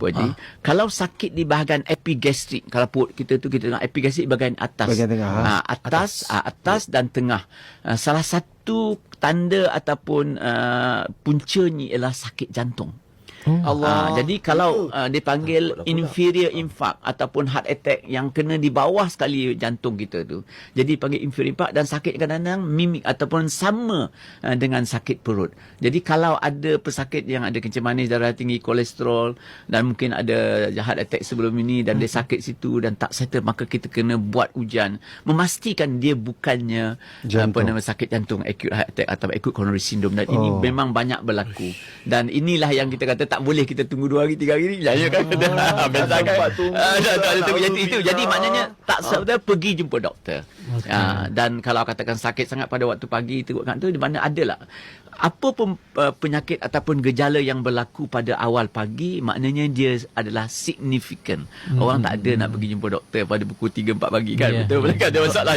Jadi, kalau sakit di bahagian epigastrik, kalau perut kita tu kita tengok epigastrik bahagian atas. Bahagian tengah. Atas dan tengah. Salah satu tanda ataupun puncanya ialah sakit jantung. Jadi kalau dipanggil inferior infarct ataupun heart attack yang kena di bawah sekali jantung kita tu. Jadi panggil inferior infarct, dan sakit kadang-kadang mimik ataupun sama dengan sakit perut. Jadi kalau ada pesakit yang ada kencing manis, darah tinggi, kolesterol, dan mungkin ada heart attack sebelum ini dan dia sakit situ dan tak settle, maka kita kena buat ujian memastikan dia bukannya sakit jantung, acute heart attack atau acute coronary syndrome, dan ini memang banyak berlaku. Dan inilah yang kita kata tak boleh kita tunggu 2 hari 3 hari ni. Ya kan? Biasa kan. Jadi maknanya tak sempat pergi jumpa doktor. Dan kalau katakan sakit sangat pada waktu pagi teruk kat tu, di mana adalah apa pun penyakit ataupun gejala yang berlaku pada awal pagi, maknanya dia adalah signifikan. Orang tak ada nak pergi jumpa doktor pada pukul 3-4 pagi kan. Betul kan? Ada masalah.